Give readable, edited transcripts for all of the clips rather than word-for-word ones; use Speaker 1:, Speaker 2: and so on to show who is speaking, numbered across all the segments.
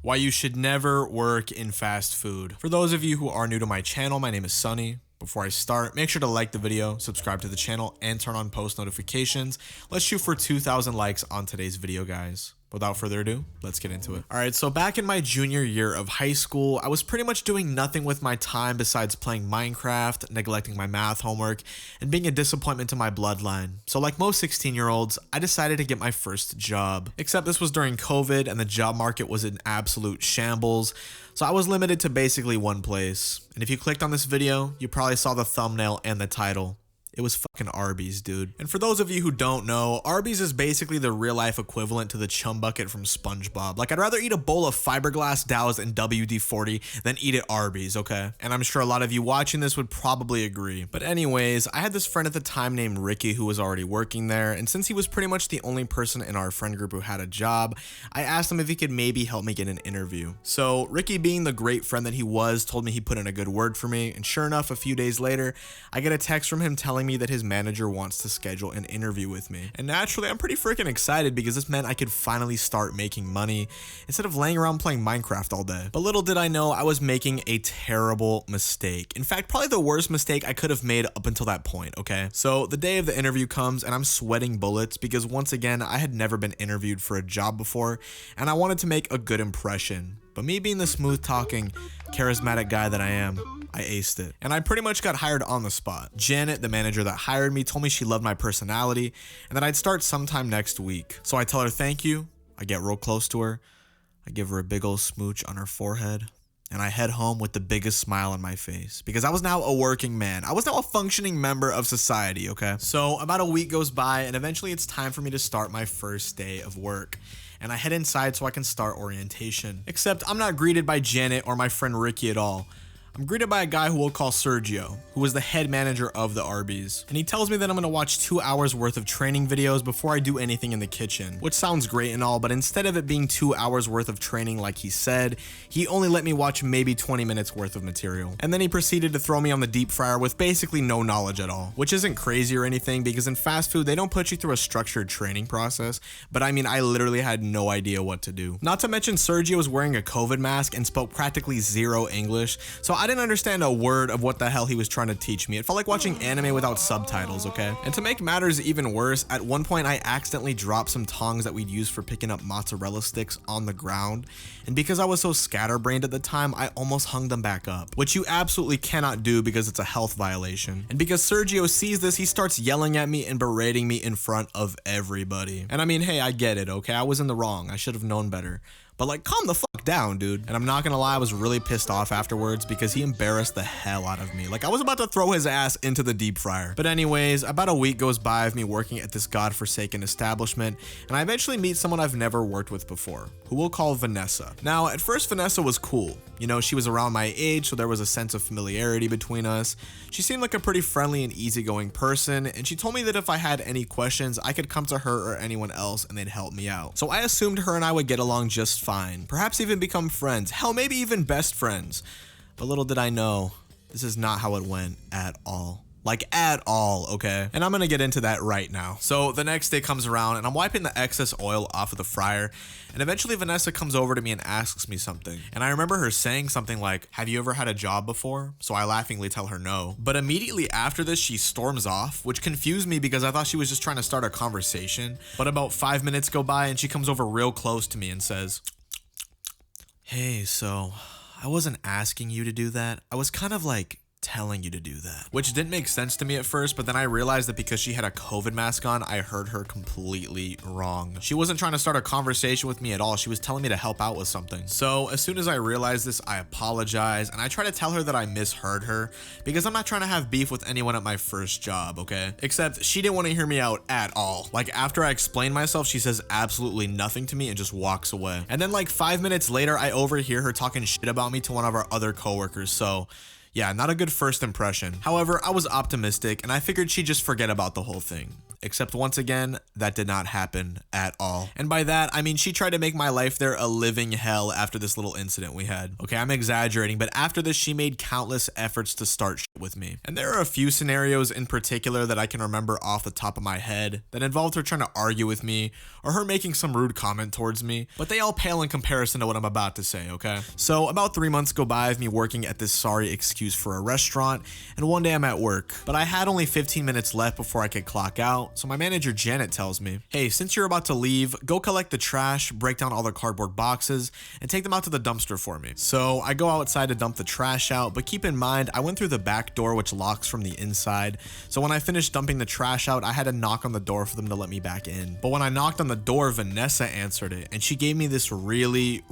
Speaker 1: Why you should never work in fast food. For those of you who are new to my channel, my name is Sunny. Before I start, make sure to like the video, subscribe to the channel, and turn on post notifications. Let's shoot for 2,000 likes on today's video, guys. Without further ado, let's get into it. All right, so back in my junior year of high school, I was pretty much doing nothing with my time besides playing Minecraft, neglecting my math homework, and being a disappointment to my bloodline. So like most 16-year-olds, I decided to get my first job. Except this was during COVID and the job market was in absolute shambles. So I was limited to basically one place. And if you clicked on this video, you probably saw the thumbnail and the title. It was fucking Arby's, dude. And for those of you who don't know, Arby's is basically the real life equivalent to the chum bucket from SpongeBob. Like, I'd rather eat a bowl of fiberglass doused in WD-40 than eat at Arby's, okay? And I'm sure a lot of you watching this would probably agree. But anyways, I had this friend at the time named Ricky who was already working there. And since he was pretty much the only person in our friend group who had a job, I asked him if he could maybe help me get an interview. So Ricky, being the great friend that he was, told me he put in a good word for me. And sure enough, a few days later, I get a text from him telling me that his manager wants to schedule an interview with me. And naturally, I'm pretty freaking excited because this meant I could finally start making money instead of laying around playing Minecraft all day. But little did I know I was making a terrible mistake. In fact, probably the worst mistake I could have made up until that point, okay? So the day of the interview comes and I'm sweating bullets because once again, I had never been interviewed for a job before and I wanted to make a good impression. But me being the smooth talking, charismatic guy that I am, I aced it. And I pretty much got hired on the spot. Janet, the manager that hired me, told me she loved my personality and that I'd start sometime next week. So I tell her thank you, I get real close to her, I give her a big old smooch on her forehead, and I head home with the biggest smile on my face because I was now a working man. I was now a functioning member of society, okay? So about a week goes by and eventually it's time for me to start my first day of work. And I head inside so I can start orientation. Except I'm not greeted by Janet or my friend Ricky at all. I'm greeted by a guy who we'll call Sergio, who was the head manager of the Arby's. And he tells me that I'm gonna watch 2 hours worth of training videos before I do anything in the kitchen, which sounds great and all, but instead of it being 2 hours worth of training like he said, he only let me watch maybe 20 minutes worth of material. And then he proceeded to throw me on the deep fryer with basically no knowledge at all, which isn't crazy or anything because in fast food, they don't put you through a structured training process, but I mean, I literally had no idea what to do. Not to mention Sergio was wearing a COVID mask and spoke practically zero English, so I didn't understand a word of what the hell he was trying to teach me. It felt like watching anime without subtitles, okay? And to make matters even worse, at one point I accidentally dropped some tongs that we'd use for picking up mozzarella sticks on the ground. And because I was so scatterbrained at the time, I almost hung them back up, which you absolutely cannot do because it's a health violation. And because Sergio sees this, he starts yelling at me and berating me in front of everybody. And I mean, hey, I get it, okay? I was in the wrong. I should have known better. But like, calm the fuck down, dude. And I'm not gonna lie, I was really pissed off afterwards because he embarrassed the hell out of me. Like, I was about to throw his ass into the deep fryer. But anyways, about a week goes by of me working at this godforsaken establishment, and I eventually meet someone I've never worked with before, who we'll call Vanessa. Now, at first, Vanessa was cool. You know, she was around my age, so there was a sense of familiarity between us. She seemed like a pretty friendly and easygoing person, and she told me that if I had any questions, I could come to her or anyone else and they'd help me out. So I assumed her and I would get along just fine, perhaps even become friends, hell, maybe even best friends. But little did I know, this is not how it went at all. Like, at all, okay? And I'm gonna get into that right now. So the next day comes around and I'm wiping the excess oil off of the fryer, and eventually Vanessa comes over to me and asks me something. And I remember her saying something like, "Have you ever had a job before?" So I laughingly tell her no. But immediately after this, she storms off, which confused me because I thought she was just trying to start a conversation. But about 5 minutes go by and she comes over real close to me and says, "Hey, so I wasn't asking you to do that. I was kind of like telling you to do that." Which didn't make sense to me at first, but then I realized that because she had a COVID mask on, I heard her completely wrong. She wasn't trying to start a conversation with me at all. She was telling me to help out with something. So as soon as I realized this, I apologize and I try to tell her that I misheard her because I'm not trying to have beef with anyone at my first job, okay? Except she didn't want to hear me out at all. Like, after I explain myself, she says absolutely nothing to me and just walks away. And then like 5 minutes later, I overhear her talking shit about me to one of our other coworkers. So yeah, not a good first impression. However, I was optimistic and I figured she'd just forget about the whole thing. Except once again, that did not happen at all. And by that, I mean she tried to make my life there a living hell after this little incident we had. Okay, I'm exaggerating, but after this, she made countless efforts to start shit with me. And there are a few scenarios in particular that I can remember off the top of my head that involved her trying to argue with me or her making some rude comment towards me, but they all pale in comparison to what I'm about to say, okay? So about 3 months go by of me working at this sorry excuse for a restaurant, and one day I'm at work, but I had only 15 minutes left before I could clock out, so my manager Janet tells me, hey, since you're about to leave, go collect the trash, break down all the cardboard boxes, and take them out to the dumpster for me. So I go outside to dump the trash out, but keep in mind, I went through the back door which locks from the inside, so when I finished dumping the trash out, I had to knock on the door for them to let me back in. But when I knocked on the door, Vanessa answered it, and she gave me this really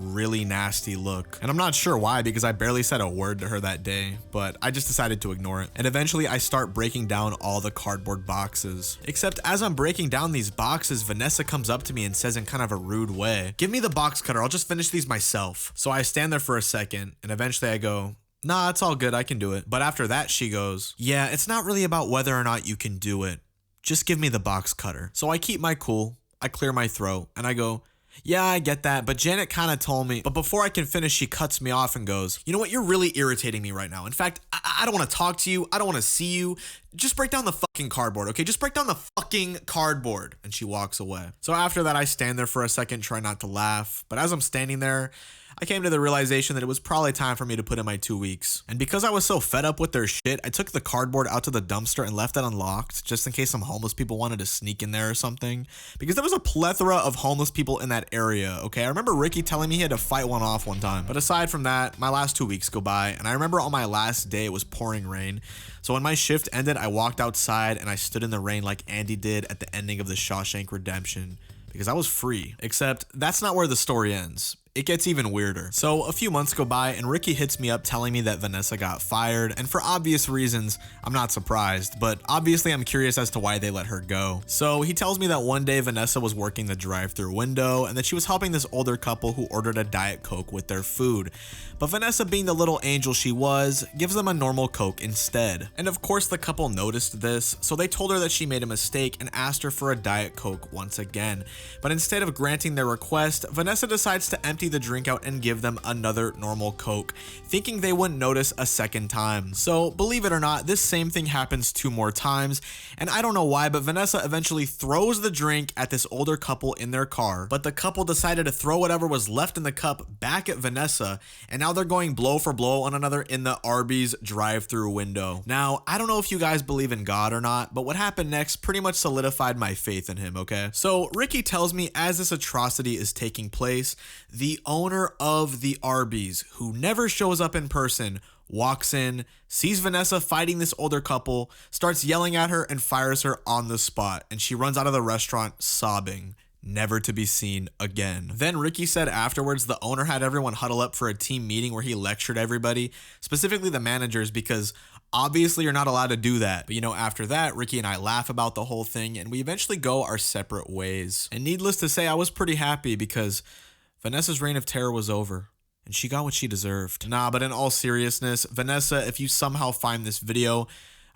Speaker 1: nasty look. And I'm not sure why, because I barely said a word to her that day, but I just decided to ignore it. And eventually I start breaking down all the cardboard boxes. Except as I'm breaking down these boxes, Vanessa comes up to me and says in kind of a rude way, give me the box cutter, I'll just finish these myself. So I stand there for a second, and eventually I go, nah, it's all good, I can do it. But after that, she goes, yeah, it's not really about whether or not you can do it. Just give me the box cutter. So I keep my cool, I clear my throat, and I go, yeah, I get that, but Janet kind of told me, but before I can finish, she cuts me off and goes, you know what, you're really irritating me right now. In fact, I don't want to talk to you. I don't want to see you. Just break down the fucking cardboard, okay? Just break down the fucking cardboard. And she walks away. So after that, I stand there for a second, try not to laugh. But as I'm standing there, I came to the realization that it was probably time for me to put in my 2 weeks. And because I was so fed up with their shit, I took the cardboard out to the dumpster and left it unlocked just in case some homeless people wanted to sneak in there or something. Because there was a plethora of homeless people in that area, okay? I remember Ricky telling me he had to fight one off one time. But aside from that, my last 2 weeks go by, and I remember on my last day it was pouring rain. So when my shift ended, I walked outside and I stood in the rain like Andy did at the ending of the Shawshank Redemption. Because I was free. Except that's not where the story ends. It gets even weirder. So a few months go by and Ricky hits me up telling me that Vanessa got fired, and for obvious reasons, I'm not surprised, but obviously I'm curious as to why they let her go. So he tells me that one day Vanessa was working the drive-thru window and that she was helping this older couple who ordered a Diet Coke with their food. But Vanessa, being the little angel she was, gives them a normal Coke instead. And of course the couple noticed this, so they told her that she made a mistake and asked her for a Diet Coke once again. But instead of granting their request, Vanessa decides to empty the drink out and give them another normal Coke, thinking they wouldn't notice a second time. So believe it or not, this same thing happens 2 more times, and I don't know why, but Vanessa eventually throws the drink at this older couple in their car, but the couple decided to throw whatever was left in the cup back at Vanessa, and now they're going blow for blow on one another in the Arby's drive-thru window. Now, I don't know if you guys believe in God or not, but what happened next pretty much solidified my faith in him, okay? So Ricky tells me as this atrocity is taking place, the owner of the Arby's, who never shows up in person, walks in, sees Vanessa fighting this older couple, starts yelling at her and fires her on the spot, and she runs out of the restaurant sobbing, never to be seen again. Then Ricky said afterwards the owner had everyone huddle up for a team meeting where he lectured everybody, specifically the managers, because obviously you're not allowed to do that. But you know, after that, Ricky and I laugh about the whole thing and we eventually go our separate ways. And needless to say, I was pretty happy because Vanessa's reign of terror was over, and she got what she deserved. Nah, but in all seriousness, Vanessa, if you somehow find this video,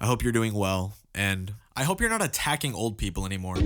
Speaker 1: I hope you're doing well, and I hope you're not attacking old people anymore.